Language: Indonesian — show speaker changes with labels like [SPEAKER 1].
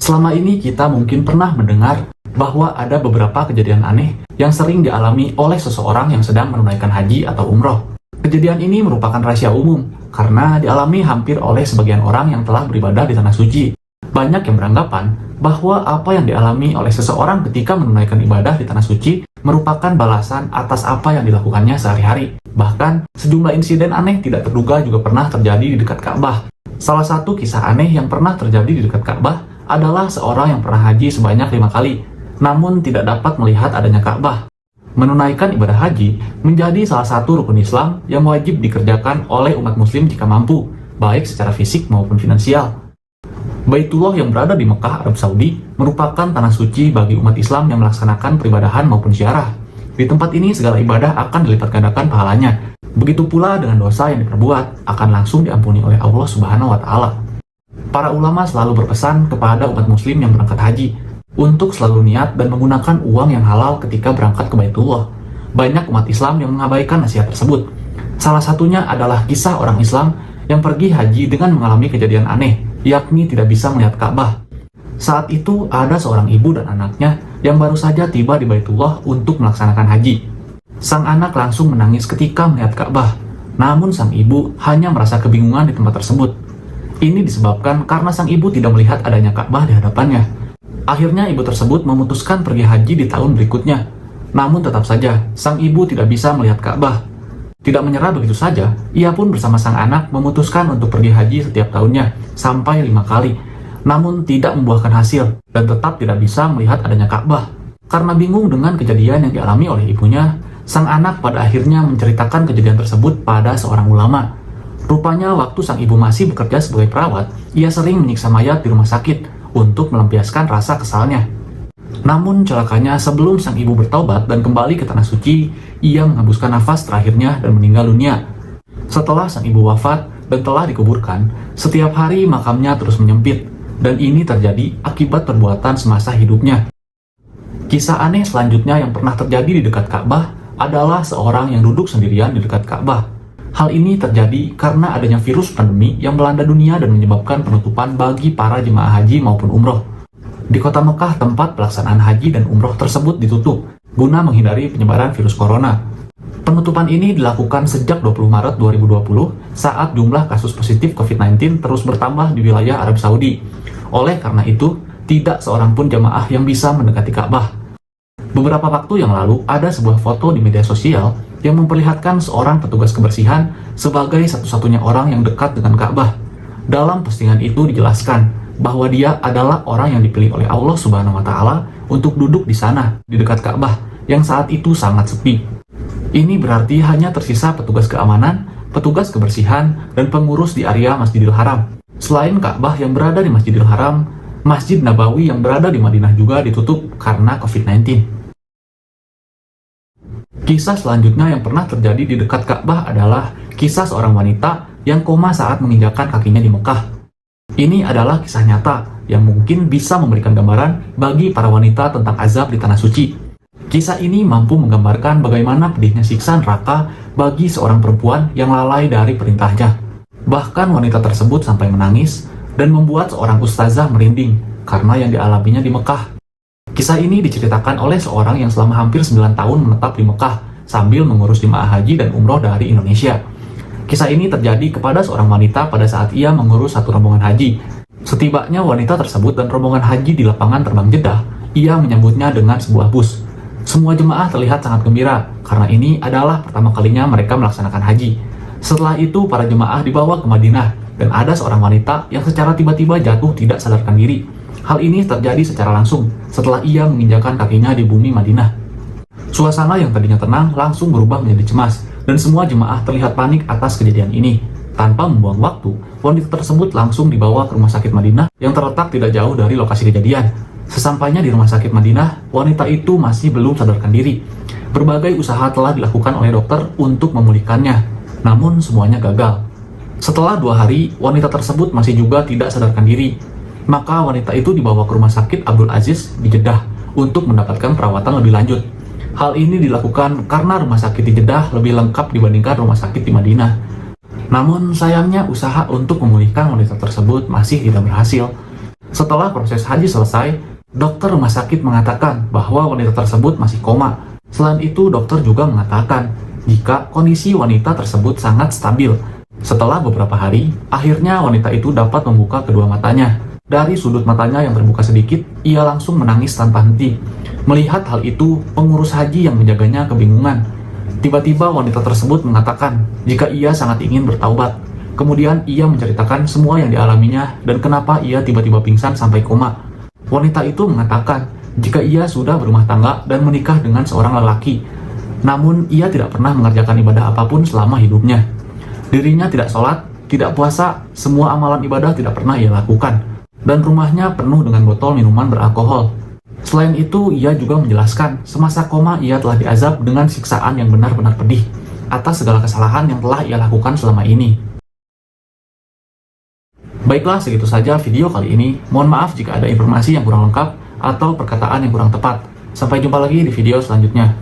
[SPEAKER 1] Selama ini kita mungkin pernah mendengar bahwa ada beberapa kejadian aneh yang sering dialami oleh seseorang yang sedang menunaikan haji atau umroh. Kejadian ini merupakan rahasia umum karena dialami hampir oleh sebagian orang yang telah beribadah di tanah suci. Banyak yang beranggapan bahwa apa yang dialami oleh seseorang ketika menunaikan ibadah di tanah suci merupakan balasan atas apa yang dilakukannya sehari-hari. Bahkan, sejumlah insiden aneh tidak terduga juga pernah terjadi di dekat Ka'bah. Salah satu kisah aneh yang pernah terjadi di dekat Ka'bah adalah seorang yang pernah haji sebanyak 5 kali, namun tidak dapat melihat adanya Ka'bah. Menunaikan ibadah haji menjadi salah satu rukun Islam yang wajib dikerjakan oleh umat muslim jika mampu, baik secara fisik maupun finansial. Baitullah yang berada di Mekah, Arab Saudi, merupakan tanah suci bagi umat Islam yang melaksanakan peribadahan maupun ziarah. Di tempat ini segala ibadah akan dilipat gandakan pahalanya. Begitu pula dengan dosa yang diperbuat akan langsung diampuni oleh Allah Subhanahu wa Ta'ala. Para ulama selalu berpesan kepada umat muslim yang berangkat haji untuk selalu niat dan menggunakan uang yang halal ketika berangkat ke Baitullah. Banyak umat Islam yang mengabaikan nasihat tersebut. Salah satunya adalah kisah orang Islam yang pergi haji dengan mengalami kejadian aneh, yakni tidak bisa melihat Ka'bah. Saat itu ada seorang ibu dan anaknya yang baru saja tiba di Baitullah untuk melaksanakan haji. Sang anak langsung menangis ketika melihat Ka'bah, namun sang ibu hanya merasa kebingungan di tempat tersebut. Ini disebabkan karena sang ibu tidak melihat adanya Ka'bah di hadapannya. Akhirnya ibu tersebut memutuskan pergi haji di tahun berikutnya. Namun tetap saja, sang ibu tidak bisa melihat Ka'bah. Tidak menyerah begitu saja, ia pun bersama sang anak memutuskan untuk pergi haji setiap tahunnya, sampai 5 kali. Namun tidak membuahkan hasil, dan tetap tidak bisa melihat adanya Ka'bah. Karena bingung dengan kejadian yang dialami oleh ibunya, sang anak pada akhirnya menceritakan kejadian tersebut pada seorang ulama. Rupanya waktu sang ibu masih bekerja sebagai perawat, ia sering menyiksa mayat di rumah sakit untuk melampiaskan rasa kesalnya. Namun celakanya sebelum sang ibu bertaubat dan kembali ke tanah suci, ia menghembuskan nafas terakhirnya dan meninggal dunia. Setelah sang ibu wafat dan telah dikuburkan, setiap hari makamnya terus menyempit, dan ini terjadi akibat perbuatan semasa hidupnya. Kisah aneh selanjutnya yang pernah terjadi di dekat Ka'bah adalah seorang yang duduk sendirian di dekat Ka'bah. Hal ini terjadi karena adanya virus pandemi yang melanda dunia dan menyebabkan penutupan bagi para jemaah haji maupun umroh. Di kota Mekah, tempat pelaksanaan haji dan umroh tersebut ditutup guna menghindari penyebaran virus corona. Penutupan ini dilakukan sejak 20 Maret 2020 saat jumlah kasus positif COVID-19 terus bertambah di wilayah Arab Saudi. Oleh karena itu, tidak seorang pun jemaah yang bisa mendekati Ka'bah. Beberapa waktu yang lalu, ada sebuah foto di media sosial yang memperlihatkan seorang petugas kebersihan sebagai satu-satunya orang yang dekat dengan Ka'bah. Dalam postingan itu dijelaskan bahwa dia adalah orang yang dipilih oleh Allah Subhanahu wa Ta'ala untuk duduk di sana, di dekat Ka'bah, yang saat itu sangat sepi. Ini berarti hanya tersisa petugas keamanan, petugas kebersihan, dan pengurus di area Masjidil Haram. Selain Ka'bah yang berada di Masjidil Haram, Masjid Nabawi yang berada di Madinah juga ditutup karena COVID-19. Kisah selanjutnya yang pernah terjadi di dekat Ka'bah adalah kisah seorang wanita yang koma saat menginjakkan kakinya di Mekah. Ini adalah kisah nyata yang mungkin bisa memberikan gambaran bagi para wanita tentang azab di tanah suci. Kisah ini mampu menggambarkan bagaimana pedihnya siksa neraka bagi seorang perempuan yang lalai dari perintahnya. Bahkan wanita tersebut sampai menangis dan membuat seorang ustazah merinding karena yang dialaminya di Mekah. Kisah ini diceritakan oleh seorang yang selama hampir 9 tahun menetap di Mekah sambil mengurus jemaah haji dan umroh dari Indonesia. Kisah ini terjadi kepada seorang wanita pada saat ia mengurus satu rombongan haji. Setibanya wanita tersebut dan rombongan haji di lapangan terbang Jeddah, ia menyambutnya dengan sebuah bus. Semua jemaah terlihat sangat gembira karena ini adalah pertama kalinya mereka melaksanakan haji. Setelah itu para jemaah dibawa ke Madinah dan ada seorang wanita yang secara tiba-tiba jatuh tidak sadarkan diri. Hal ini terjadi secara langsung setelah ia menginjakkan kakinya di bumi Madinah. Suasana yang tadinya tenang langsung berubah menjadi cemas, dan semua jemaah terlihat panik atas kejadian ini. Tanpa membuang waktu, wanita tersebut langsung dibawa ke rumah sakit Madinah yang terletak tidak jauh dari lokasi kejadian. Sesampainya di rumah sakit Madinah, wanita itu masih belum sadarkan diri. Berbagai usaha telah dilakukan oleh dokter untuk memulihkannya, namun semuanya gagal. Setelah 2 hari, wanita tersebut masih juga tidak sadarkan diri. Maka wanita itu dibawa ke rumah sakit Abdul Aziz di Jeddah untuk mendapatkan perawatan lebih lanjut. Hal ini dilakukan karena rumah sakit di Jeddah lebih lengkap dibandingkan rumah sakit di Madinah. Namun sayangnya usaha untuk memulihkan wanita tersebut masih tidak berhasil. Setelah proses haji selesai, dokter rumah sakit mengatakan bahwa wanita tersebut masih koma. Selain itu, dokter juga mengatakan jika kondisi wanita tersebut sangat stabil. Setelah beberapa hari, akhirnya wanita itu dapat membuka kedua matanya. Dari sudut matanya yang terbuka sedikit, ia langsung menangis tanpa henti. Melihat hal itu, pengurus haji yang menjaganya kebingungan. Tiba-tiba wanita tersebut mengatakan jika ia sangat ingin bertaubat. Kemudian ia menceritakan semua yang dialaminya dan kenapa ia tiba-tiba pingsan sampai koma. Wanita itu mengatakan jika ia sudah berumah tangga dan menikah dengan seorang lelaki, namun ia tidak pernah mengerjakan ibadah apapun selama hidupnya. Dirinya tidak sholat, tidak puasa, semua amalan ibadah tidak pernah ia lakukan, dan rumahnya penuh dengan botol minuman beralkohol. Selain itu, ia juga menjelaskan semasa koma ia telah diazab dengan siksaan yang benar-benar pedih atas segala kesalahan yang telah ia lakukan selama ini. Baiklah, segitu saja video kali ini. Mohon maaf jika ada informasi yang kurang lengkap atau perkataan yang kurang tepat. Sampai jumpa lagi di video selanjutnya.